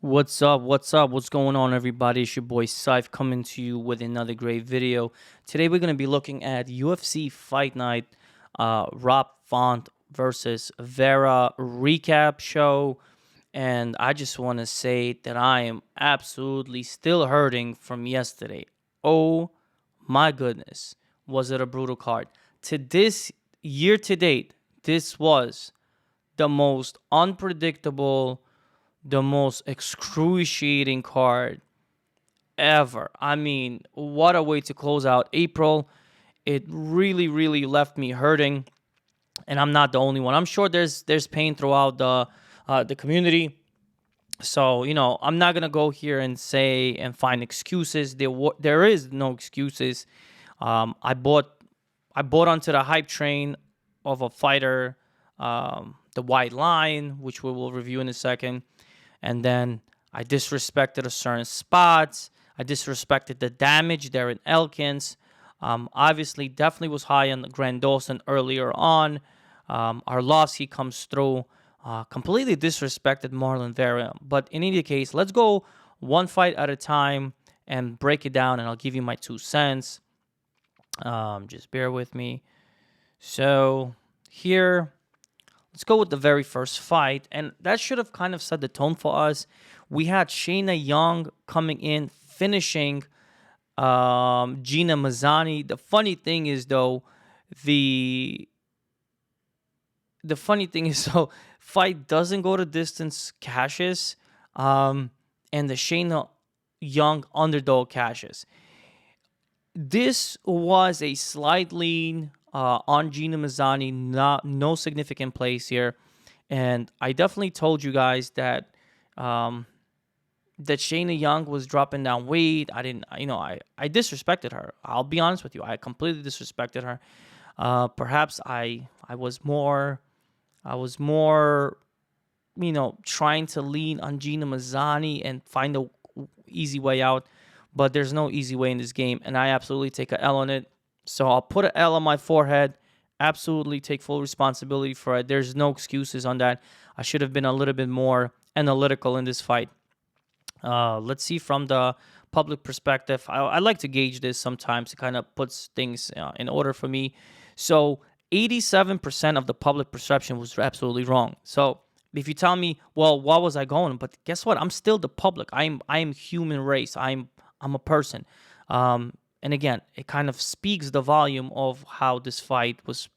What's up? What's up? What's going on, everybody? It's your boy Saif coming to you with another great video. Today we're going to be looking at UFC Fight Night, Rob Font versus Vera recap show. And I just want to say that I am absolutely still hurting from yesterday. Oh my goodness. Was it a brutal card? To this year to date, this was the most unpredictable, the most excruciating card ever. I mean, what a way to close out April. It really, really left me hurting, and I'm not the only one. I'm sure there's pain throughout the community. So I'm not gonna go here and say and find excuses. There is no excuses. I bought onto the hype train of a fighter, the White Line, which we will review in a second. And then I disrespected a certain spots. I disrespected the damage there in Elkins. Obviously, definitely was high on the Grand Dawson earlier on. Arlovsky comes through. Completely disrespected Marlon Vera. But in any case, let's go one fight at a time and break it down, and I'll give you my 2 cents. Just bear with me. So here, let's go with the very first fight, and that should have kind of set the tone for us. We had Shayna Young coming in, finishing Gina Mazzani. The funny thing is, though, fight doesn't go to distance cashes, and the Shayna Young underdog cashes. This was a slight lean on Gina Mazzani, no significant plays here. And I definitely told you guys that that Shayna Young was dropping down weight. I didn't, I disrespected her. I'll be honest with you. I completely disrespected her. Perhaps I was more, trying to lean on Gina Mazzani and find a easy way out. But there's no easy way in this game, and I absolutely take a L on it. So I'll put an L on my forehead, absolutely take full responsibility for it. There's no excuses on that. I should have been a little bit more analytical in this fight. Let's see from the public perspective. I like to gauge this sometimes. It kind of puts things in order for me. So 87% of the public perception was absolutely wrong. So if you tell me, well, what was I going? But guess what? I'm still the public. I am human race. I'm a person. And again, it kind of speaks the volume of how this fight was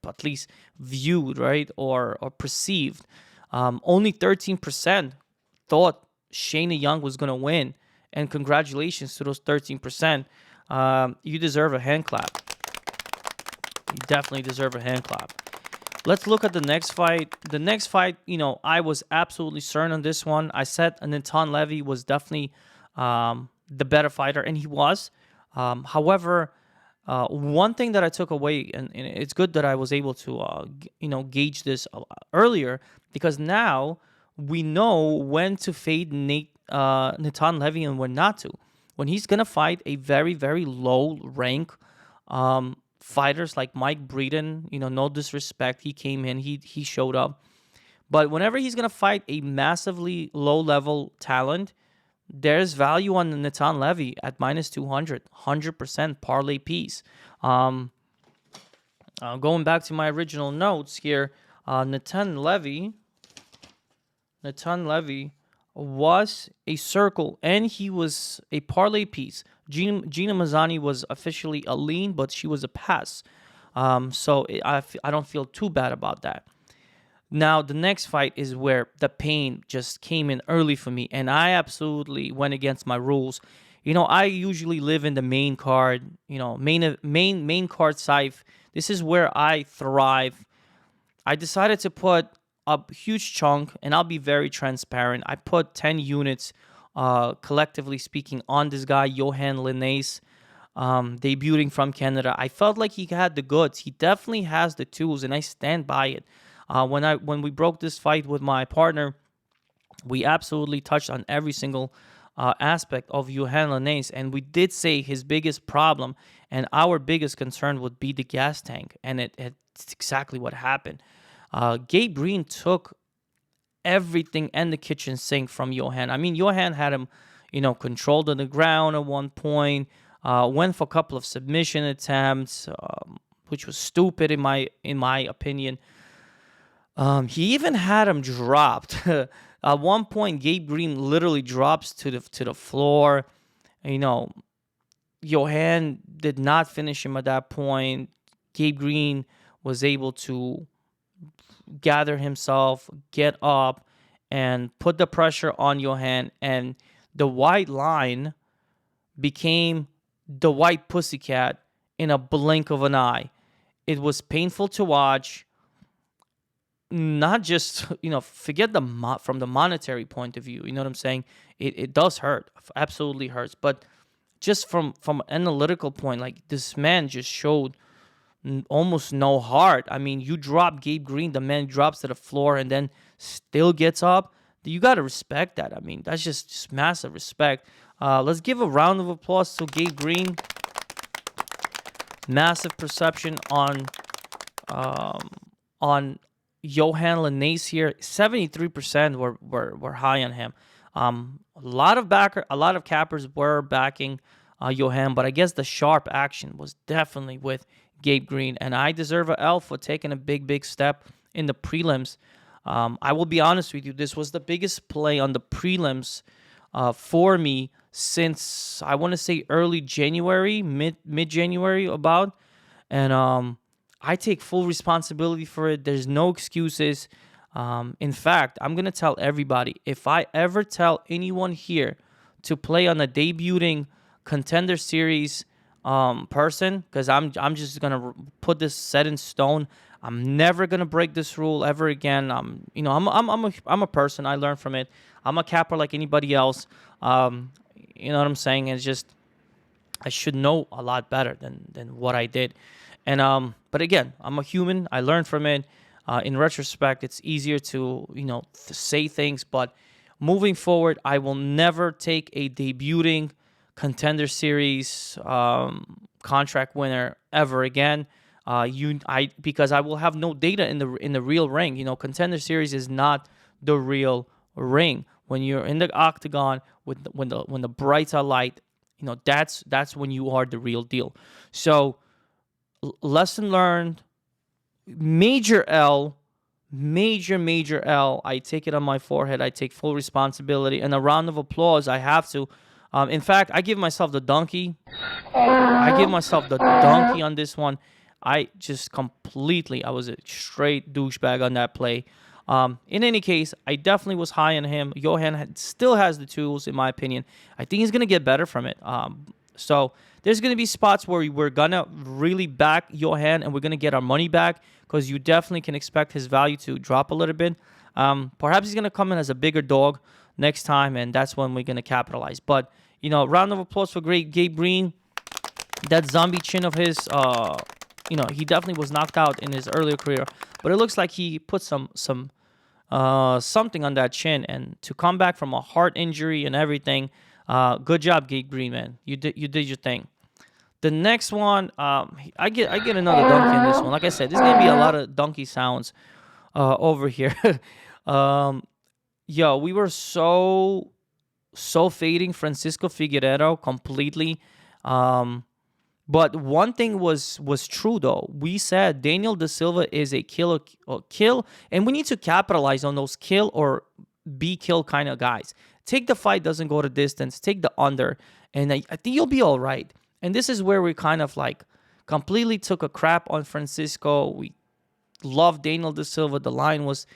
at least viewed, right, or perceived. Only 13% thought Shayna Young was going to win, and congratulations to those 13%. You deserve a hand clap. You definitely deserve a hand clap. Let's look at the next fight. The next fight, I was absolutely certain on this one. I said Natan Levy was definitely the better fighter, and he was. However, one thing that I took away, and it's good that I was able to, gauge this earlier, because now we know when to fade Natan Levy and when not to. When he's going to fight a very, very low rank fighters like Mike Breeden, no disrespect, he came in, he showed up. But whenever he's going to fight a massively low-level talent, there's value on the Natan Levy at minus 200, 100% parlay piece. Going back to my original notes here, Natan Levy was a circle, and he was a parlay piece. Gina Mazzani was officially a lean, but she was a pass. So I don't feel too bad about that. Now, the next fight is where the pain just came in early for me, and I absolutely went against my rules. I usually live in the main card, main card side. This is where I thrive. I decided to put a huge chunk, and I'll be very transparent. I put 10 units, collectively speaking, on this guy, Johan Linnaeus, debuting from Canada. I felt like he had the goods. He definitely has the tools, and I stand by it. When we broke this fight with my partner, we absolutely touched on every single aspect of Johan Linnaeus, and we did say his biggest problem and our biggest concern would be the gas tank, and it's exactly what happened. Gabe Green took everything and the kitchen sink from Johan. I mean, Johan had him, controlled on the ground at one point. Went for a couple of submission attempts, which was stupid in my opinion. He even had him dropped. At one point, Gabe Green literally drops to the floor. You know, Johan did not finish him at that point. Gabe Green was able to gather himself, get up, and put the pressure on Johan. And the white line became the white pussycat in a blink of an eye. It was painful to watch. Not just, forget from the monetary point of view. You know what I'm saying? It does hurt. Absolutely hurts. But just from an analytical point, like, this man just showed almost no heart. I mean, you drop Gabe Green, the man drops to the floor and then still gets up. You got to respect that. I mean, that's just massive respect. Let's give a round of applause to Gabe Green. Massive perception on Johan Linnaeus here. 73% were high on him. A lot of cappers were backing Johan, but I guess the sharp action was definitely with Gabe Green, and I deserve an L for taking a big step in the prelims. I will be honest with you, this was the biggest play on the prelims for me since, I want to say, early January, mid-January about, and I take full responsibility for it. There's no excuses. In fact, I'm going to tell everybody, if I ever tell anyone here to play on a debuting Contender Series person, because I'm just going to put this set in stone. I'm never going to break this rule ever again. I'm a person. I learn from it. I'm a capper like anybody else. You know what I'm saying? It's just, I should know a lot better than what I did. And but again, I'm a human. I learned from it. In retrospect, it's easier to say things. But moving forward, I will never take a debuting Contender Series contract winner ever again. Because I will have no data in the real ring. Contender Series is not the real ring. When you're in the octagon when the brights are light, that's when you are the real deal. So, lesson learned. Major L. Major L. I take it on my forehead. I take full responsibility. And a round of applause. I have to. In fact, I give myself the donkey. On this one. I was a straight douchebag on that play. In any case, I definitely was high on him. Johan still has the tools, in my opinion. I think he's going to get better from it. So there's going to be spots where we're going to really back Johan and we're going to get our money back, because you definitely can expect his value to drop a little bit. Perhaps he's going to come in as a bigger dog next time, and that's when we're going to capitalize. But, round of applause for great Gabe Green. That zombie chin of his, he definitely was knocked out in his earlier career, but it looks like he put something on that chin, and to come back from a heart injury and everything, good job, Gabe Green, man. You did your thing. The next one, I get another donkey in this one. Like I said, there's gonna be a lot of donkey sounds over here. We were so fading Francisco Figueiredo completely. But one thing was true, though. We said Daniel Da Silva is a kill, and we need to capitalize on those kill or be kill kind of guys. Take the fight, doesn't go the distance. Take the under, and I think you'll be all right. And this is where we kind of like completely took a crap on Francisco. We loved Daniel Da Silva. The line was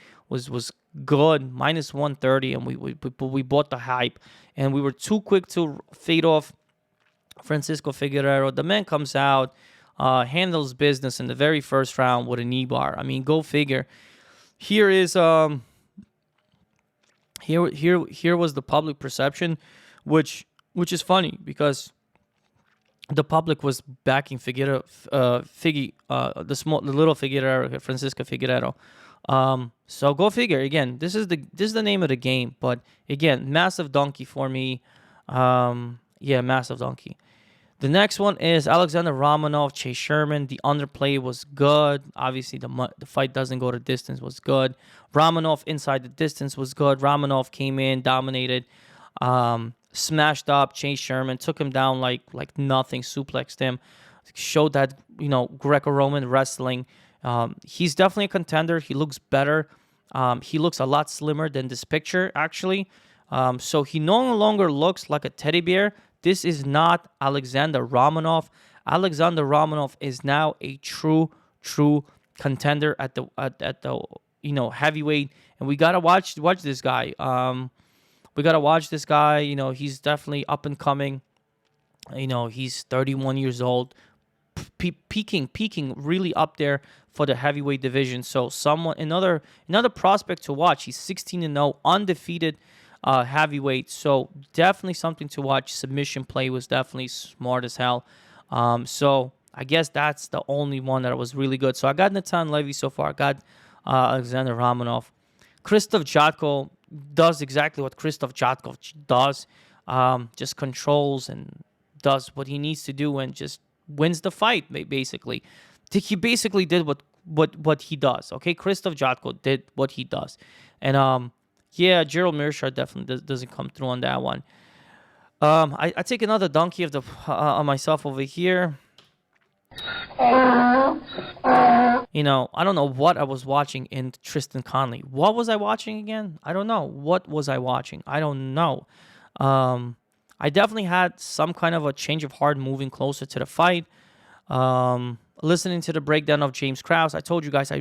good, minus 130, and we bought the hype, and we were too quick to fade off Francisco Figueiredo. The man comes out, handles business in the very first round with a knee bar. I mean, go figure. Here is here was the public perception, which is funny because the public was backing Figueiredo, the little Figueiredo, Francisco Figueiredo. So go figure. Again, this is the name of the game. But again, massive donkey for me. Massive donkey. The next one is Alexander Romanov, Chase Sherman. The underplay was good. Obviously, the fight doesn't go to distance was good. Romanov inside the distance was good. Romanov came in, dominated, smashed up Chase Sherman, took him down like nothing, suplexed him, showed that, Greco-Roman wrestling. He's definitely a contender. He looks better. He looks a lot slimmer than this picture, actually. So he no longer looks like a teddy bear. This is not Alexander Romanov. Alexander Romanov is now a true contender at the heavyweight, and we gotta watch this guy. We gotta watch this guy. He's definitely up and coming. He's 31 years old, peaking really up there for the heavyweight division. So another prospect to watch. He's 16-0, undefeated. Heavyweight, so definitely something to watch. Submission play was definitely smart as hell. So I guess that's the only one that was really good. So I got Natan Levy so far. I got Alexander Romanov. Krzysztof Jotko does exactly what Krzysztof Jotko does. Just controls and does what he needs to do and just wins the fight, basically. He basically did what he does. Okay, Krzysztof Jotko did what he does. And yeah, Gerald Mearshart definitely doesn't come through on that one. I take another donkey on myself over here. I don't know what I was watching in Tristan Conley. What was I watching again? I don't know. What was I watching? I don't know. I definitely had some kind of a change of heart moving closer to the fight. Listening to the breakdown of James Krause. I told you guys,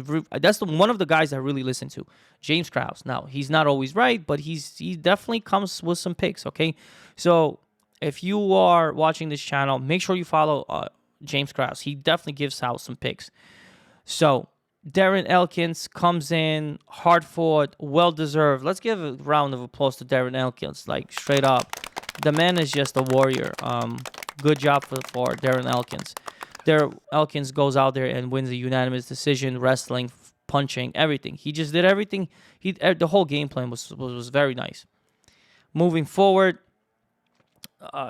that's one of the guys I really listen to, James Krause. Now, he's not always right, but he definitely comes with some picks, okay? So, if you are watching this channel, make sure you follow James Krause. He definitely gives out some picks. So, Darren Elkins comes in, hard-fought, well-deserved. Let's give a round of applause to Darren Elkins, like, straight up. The man is just a warrior. Good job for Darren Elkins. Elkins goes out there and wins a unanimous decision, wrestling, punching, everything. He just did everything. The whole game plan was very nice. Moving forward,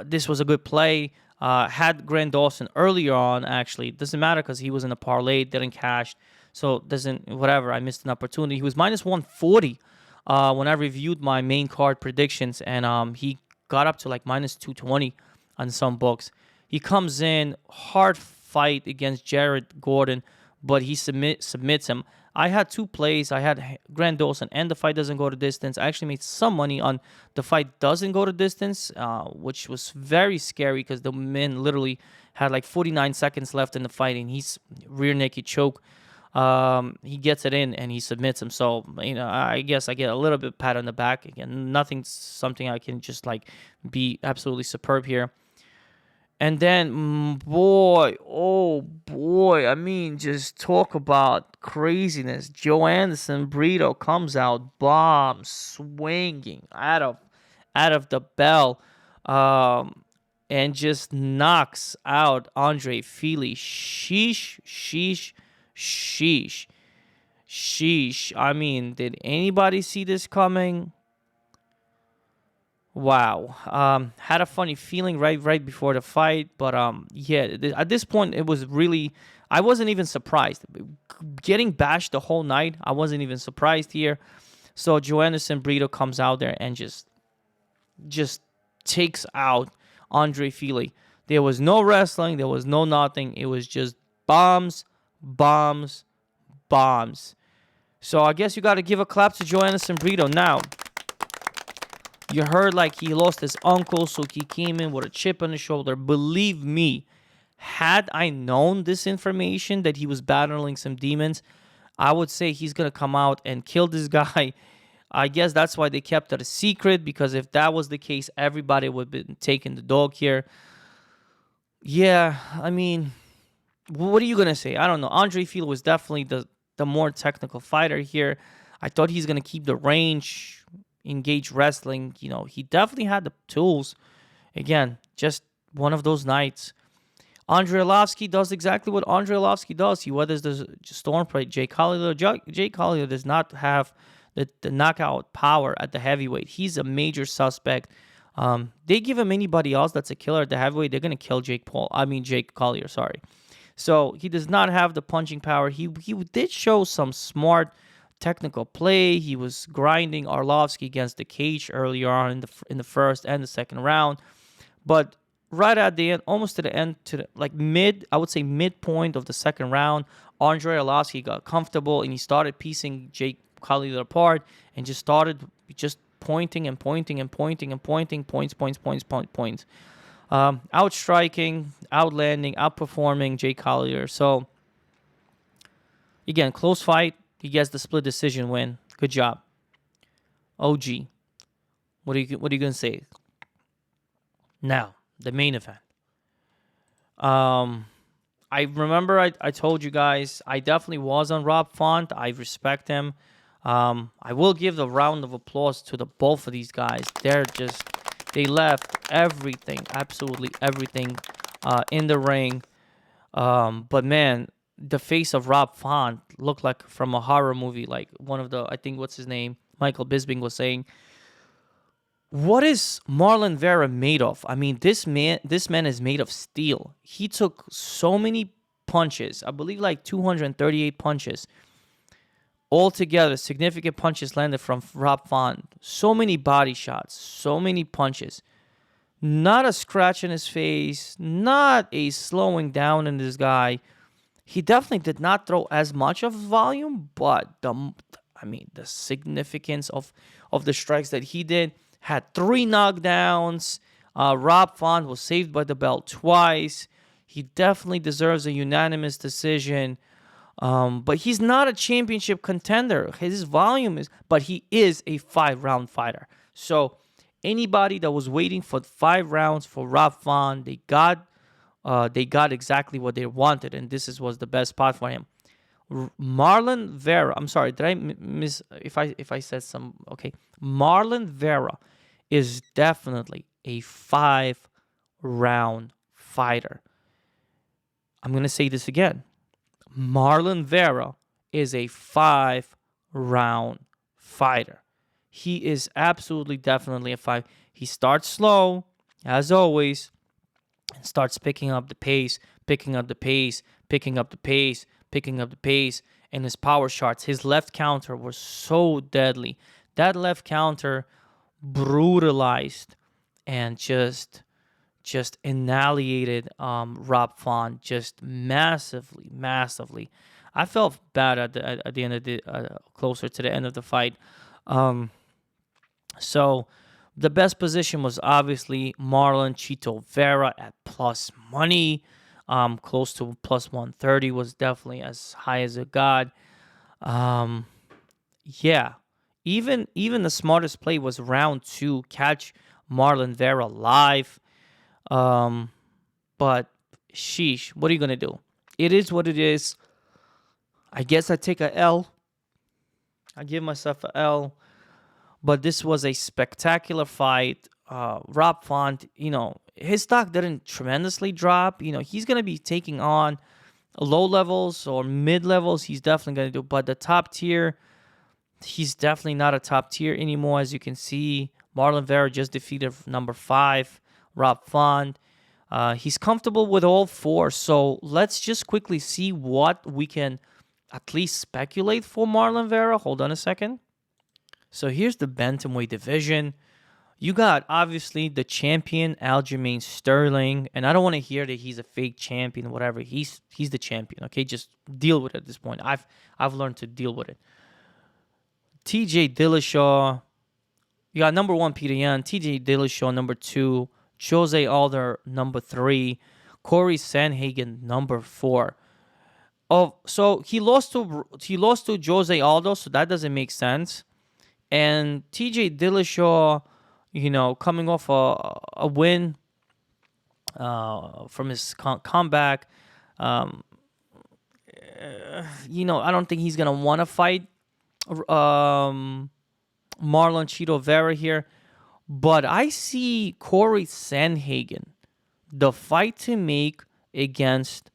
this was a good play. Had Grant Dawson earlier on, actually. It doesn't matter because he was in a parlay, didn't cash. So, whatever, I missed an opportunity. He was minus 140 when I reviewed my main card predictions, and he got up to like minus 220 on some books. He comes in, hard fight against Jared Gordon, but he submits him. I had two plays. I had Grant Dawson and the fight doesn't go to distance. I actually made some money on the fight doesn't go to distance, which was very scary because the man literally had like 49 seconds left in the fight, and he's rear naked choke. He gets it in and he submits him. So, I guess I get a little bit pat on the back. Again, something I can just like be absolutely superb here. And then, oh boy, I mean, just talk about craziness. Joe Anderson Brito comes out, bomb, swinging out of the bell, and just knocks out Andre Fili. Sheesh. I mean, did anybody see this coming? Wow. Had a funny feeling right before the fight, but yeah, at this point it was really, I wasn't even surprised. Getting bashed the whole night, I wasn't even surprised here. So Joanderson Brito comes out there and just takes out Andre Fili. There was no wrestling, there was no nothing. It was just bombs. So I guess you got to give a clap to Joanderson Brito. Now, you heard like he lost his uncle, so he came in with a chip on his shoulder. Believe me, had I known this information that he was battling some demons, I would say he's going to come out and kill this guy. I guess that's why they kept it a secret, because if that was the case, everybody would have been taking the dog here. Yeah, I mean, what are you going to say? I don't know. Andre Fili was definitely the more technical fighter here. I thought he's going to keep the range, engage wrestling. He definitely had the tools. Again, just one of those nights. Andrei Arlovski does exactly what Andrei Arlovski does. He weathers the storm plate. Jake Collier does not have the knockout power at the heavyweight. He's a major suspect. They give him anybody else that's a killer at the heavyweight, they're gonna kill Jake Collier. Sorry. So he does not have the punching power. He did show some smart technical play. He was grinding Arlovsky against the cage earlier on in the first and the second round, but right at the end, almost to the end, I would say midpoint of the second round, Andre Arlovsky got comfortable and he started piecing Jake Collier apart and just started pointing and pointing and pointing and pointing, points. Outstriking, outlanding, outperforming Jake Collier. So, again, close fight. He gets the split decision win. Good job. OG. What are you going to say? Now, the main event. I remember I told you guys I definitely was on Rob Font. I respect him. I will give the round of applause to both of these guys. They left everything, absolutely everything, in the ring. But man, the face of Rob Font looked like from a horror movie, like one of I think what's his name, Michael Bisping was saying. What is Marlon Vera made of? I mean, this man is made of steel. He took so many punches. I believe like 238 punches. Altogether, significant punches landed from Rob Font. So many body shots, so many punches. Not a scratch in his face, not a slowing down in this guy. He definitely did not throw as much of volume, but the significance of the strikes that he did. Had 3 knockdowns. Rob Font was saved by the bell twice. He definitely deserves a unanimous decision. But he's not a championship contender. His volume is, but he is a 5-round fighter. So anybody that was waiting for 5 rounds for Rob Font, they got exactly what they wanted, and was the best spot for him. Marlon Vera. I'm sorry, did I miss if I said some? Okay, Marlon Vera is definitely a 5-round fighter. I'm gonna say this again. Marlon Vera is a 5-round fighter. He is absolutely definitely a 5. He starts slow, as always, and starts picking up the pace, and his power shots. His left counter was so deadly. That left counter brutalized and just annihilated Rob Font just massively. I felt bad at the end of the closer to the end of the fight. So the best position was obviously Marlon Chito Vera at plus money. Close to plus 130 was definitely as high as it got. Yeah. Even the smartest play was round 2, catch Marlon Vera live. But sheesh, what are you gonna do? It is what it is. I guess I take a L. I give myself a L. But this was a spectacular fight. Rob Font, his stock didn't tremendously drop. He's gonna be taking on low levels or mid levels. He's definitely gonna do. But the top tier, he's definitely not a top tier anymore. As you can see, Marlon Vera just defeated number 5, Rob Font. He's comfortable with all 4. So let's just quickly see what we can at least speculate for Marlon Vera. Hold on a second. So here's the bantamweight division. You got, obviously, the champion, Aljamain Sterling. And I don't want to hear that he's a fake champion or whatever. He's the champion, okay? Just deal with it at this point. I've learned to deal with it. TJ Dillashaw. You got number 1, Peter Yan. TJ Dillashaw, number 2. Jose Aldo, number 3. Corey Sandhagen, number 4. Oh, so he lost to Jose Aldo, so that doesn't make sense. And TJ Dillashaw, coming off a win from his comeback, I don't think he's gonna want to fight Marlon Chito Vera here. But I see Corey Sandhagen, the fight to make against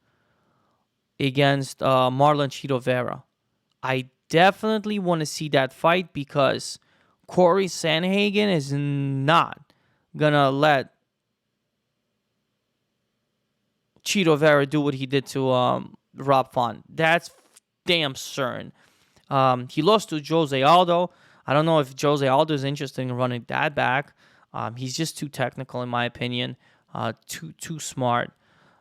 Marlon Chito Vera. I definitely want to see that fight because Corey Sandhagen is not gonna let Cheeto Vera do what he did to Rob Font. That's damn certain. He lost to Jose Aldo. I don't know if Jose Aldo is interested in running that back. He's just too technical, in my opinion. Too smart.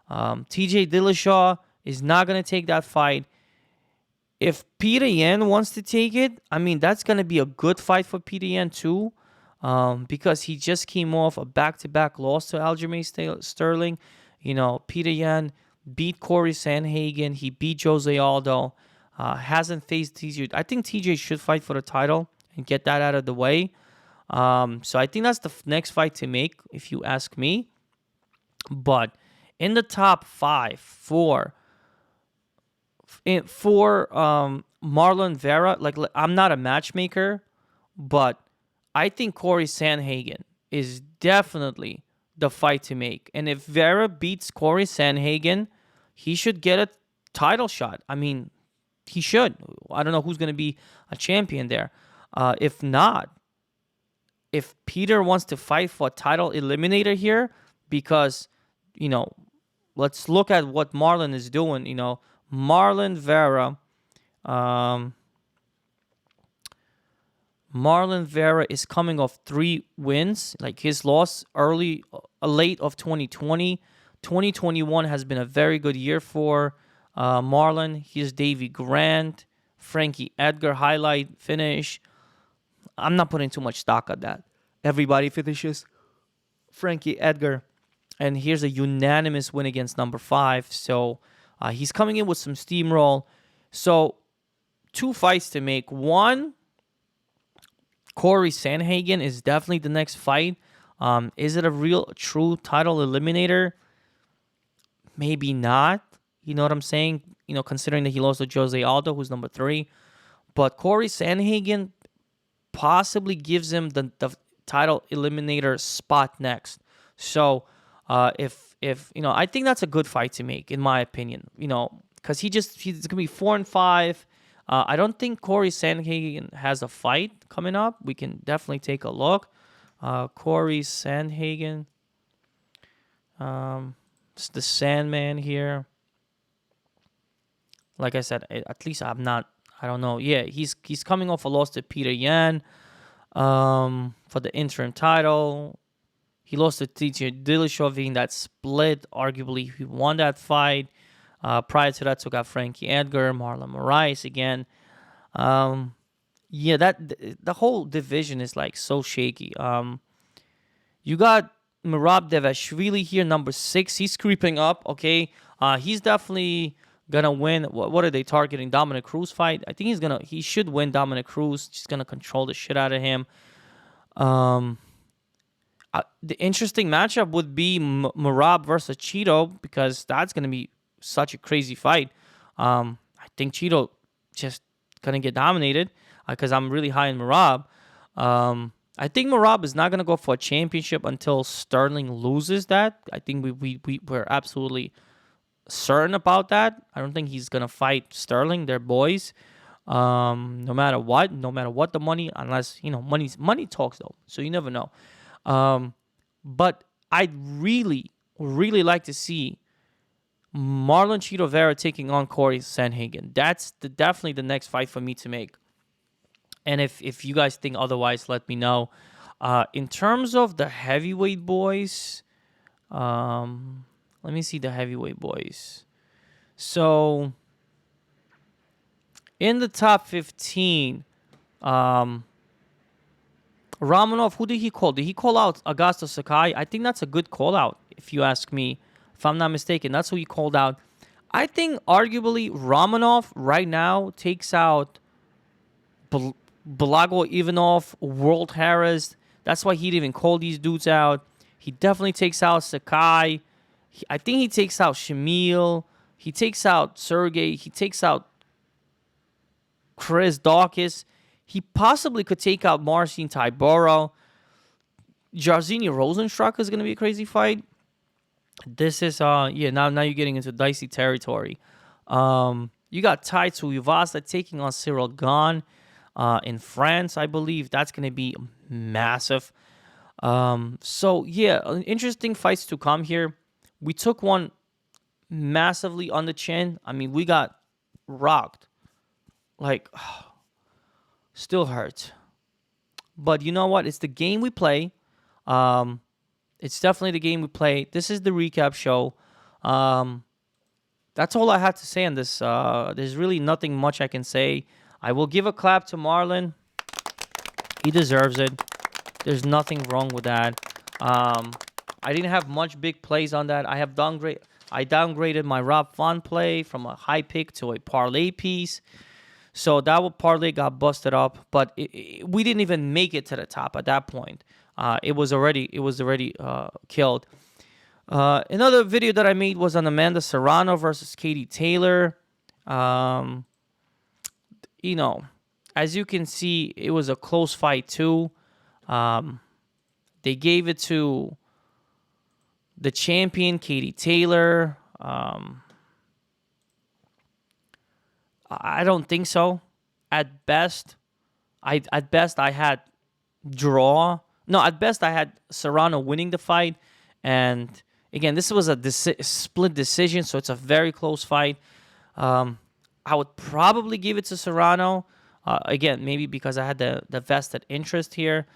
TJ Dillashaw is not going to take that fight. If Peter Yan wants to take it, I mean, that's going to be a good fight for Peter Yan too, because he just came off a back-to-back loss to Aljamain Sterling. You know, Peter Yan beat Corey Sandhagen. He beat Jose Aldo. Hasn't faced TJ. I think TJ should fight for the title and get that out of the way. So I think that's the next fight to make, if you ask me. But in the top 5 for Marlon Vera, like, I'm not a matchmaker, but I think Corey Sandhagen is definitely the fight to make. And if Vera beats Corey Sandhagen, he should get a title shot. I mean, he should. I don't know who's going to be a champion there. If not, if Peter wants to fight for a title eliminator here, because, you know, let's look at what Marlon is doing. You know, Marlon Vera is coming off 3 wins. Like, his loss late of 2020. 2021 has been a very good year for Marlon. Here's Davy Grant, Frankie Edgar highlight finish. I'm not putting too much stock on that. Everybody finishes Frankie Edgar. And here's a unanimous win against number 5. So he's coming in with some steamroll. So 2 fights to make. One, Corey Sandhagen is definitely the next fight. Is it a real, true title eliminator? Maybe not. You know what I'm saying? You know, considering that he lost to Jose Aldo, who's number 3. But Corey Sandhagen possibly gives him the title eliminator spot next. So if you know, I think that's a good fight to make, in my opinion. You know, because he's gonna be 4-5. I don't think Corey Sandhagen has a fight coming up. We can definitely take a look. Corey Sandhagen. It's the Sandman here. Like I said, at least I don't know. Yeah, he's coming off a loss to Peter Yan for the interim title. He lost to TJ Dillashaw in that split. Arguably, he won that fight. Prior to that, took out Frankie Edgar, Marlon Moraes again. Yeah, the whole division is like so shaky. You got Merab Devashvili here, number 6. He's creeping up. Okay, he's definitely gonna win. What are they targeting? Dominic Cruz fight? I think he should win Dominic Cruz. Just gonna control the shit out of him. The interesting matchup would be Merab versus Cheeto, because that's gonna be such a crazy fight. I think Cheeto just gonna get dominated because I'm really high in Merab. I think Merab is not gonna go for a championship until Sterling loses that. I think we're absolutely certain about that. I don't think he's gonna fight Sterling. They're boys. No matter what the money, unless, you know, money talks though. So you never know. But I'd really like to see Marlon Cheeto Vera taking on Corey Sandhagen. That's definitely the next fight for me to make. And if you guys think otherwise, let me know. In terms of the heavyweight boys, let me see the heavyweight boys. So in the top 15, Ramonov, who did he call? Did he call out Augusto Sakai? I think that's a good call out, if you ask me. If I'm not mistaken, that's who he called out. I think arguably Ramonov right now takes out Blago Ivanov, World Harris. That's why he didn't even call these dudes out. He definitely takes out Sakai. I think he takes out Shamil. He takes out Sergey. He takes out Chris Dawkins. He possibly could take out Marcin Tybura. Jairzinho Rosenstruck is going to be a crazy fight. This is, now you're getting into dicey territory. You got Tai Tuivasa taking on Cyril Gahn in France, I believe. That's going to be massive. So yeah, interesting fights to come here. We took one massively on the chin. I mean, we got rocked. Like, still hurts. But you know what? It's the game we play. Um, it's definitely the game we play. This is the recap show. Um, that's all I had to say on this. There's really nothing much I can say. I will give a clap to Marlon. He deserves it. There's nothing wrong with that. I didn't have much big plays on that. I downgraded my Rob Font play from a high pick to a parlay piece. So that parlay got busted up, but we didn't even make it to the top at that point. It was already killed. Another video that I made was on Amanda Serrano versus Katie Taylor. Um, you know, as you can see, it was a close fight too. They gave it to the champion, Katie Taylor. I don't think so. At best, I had draw. No, at best I had Serrano winning the fight. And again, this was a split decision, so it's a very close fight. I would probably give it to Serrano. Again, maybe because I had the vested interest here.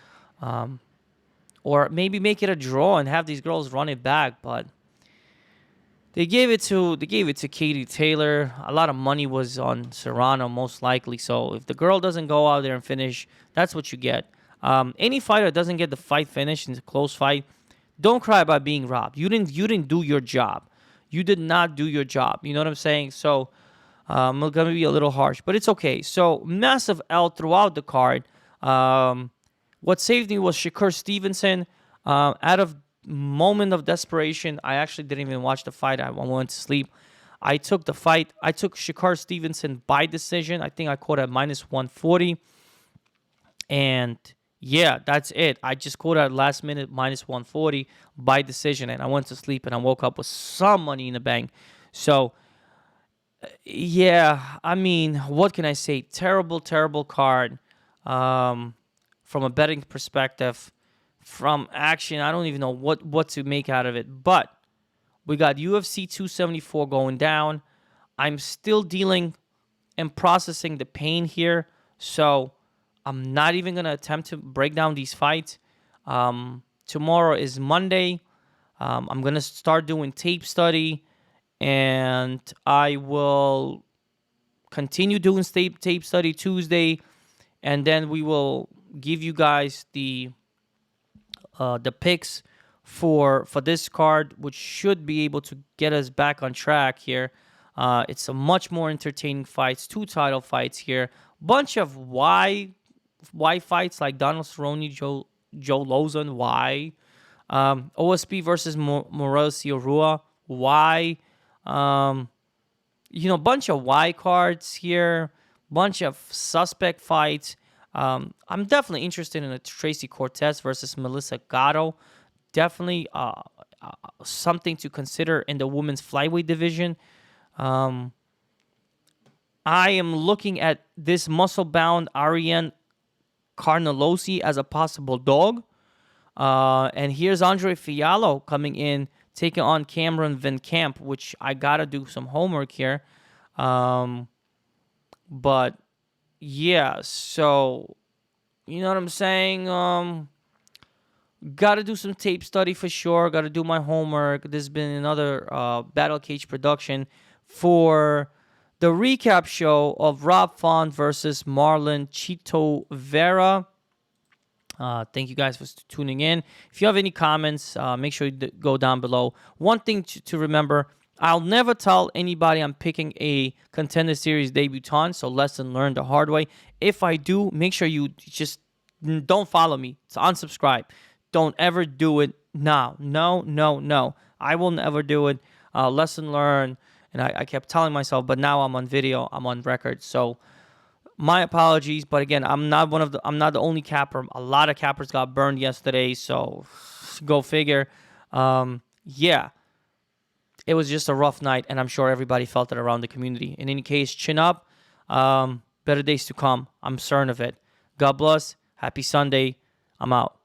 Or maybe make it a draw and have these girls run it back. But they gave it to Katie Taylor. A lot of money was on Serrano, most likely. So if the girl doesn't go out there and finish, that's what you get. Any fighter that doesn't get the fight finished in a close fight, don't cry about being robbed. You didn't do your job. You did not do your job. You know what I'm saying? So I'm gonna be a little harsh, but it's okay. So massive L throughout the card. What saved me was Shakur Stevenson. Out of moment of desperation, I actually didn't even watch the fight. I went to sleep. I took the fight. I took Shakur Stevenson by decision. I think I caught at -140. And yeah, that's it. I just caught at last minute -140 by decision. And I went to sleep and I woke up with some money in the bank. So yeah, I mean, what can I say? Terrible, terrible card. From a betting perspective, from action, I don't even know what to make out of it. But we got UFC 274 going down. I'm still dealing and processing the pain here, so I'm not even going to attempt to break down these fights. Tomorrow is Monday. I'm going to start doing tape study, and I will continue doing tape study Tuesday, and then we will give you guys the picks for this card, which should be able to get us back on track here. It's a much more entertaining fights, 2 title fights here, bunch of why fights like Donald Cerrone, Joe Lozon, why OSP versus Mauricio Rua, why bunch of why cards here, bunch of suspect fights. I'm definitely interested in a Tracy Cortez versus Melissa Gatto. Definitely something to consider in the women's flyweight division. I am looking at this muscle-bound Ariane Carnellosi as a possible dog. And here's Andre Fiallo coming in, taking on Cameron Van Camp, which I got to do some homework here. But yeah, so you know what I'm saying? Got to do some tape study for sure. Got to do my homework. There's been another Battle Cage production for the recap show of Rob Font versus Marlon Chito Vera. Thank you guys for tuning in. If you have any comments, make sure you go down below. One thing to remember, I'll never tell anybody I'm picking a Contender Series debutant, so lesson learned the hard way. If I do, make sure you just don't follow me. It's unsubscribe. Don't ever do it now. No. I will never do it. Lesson learned. And I kept telling myself, but now I'm on video. I'm on record. So my apologies. But again, I'm not the only capper. A lot of cappers got burned yesterday. So go figure. Yeah. It was just a rough night, and I'm sure everybody felt it around the community. In any case, chin up. Better days to come. I'm certain of it. God bless. Happy Sunday. I'm out.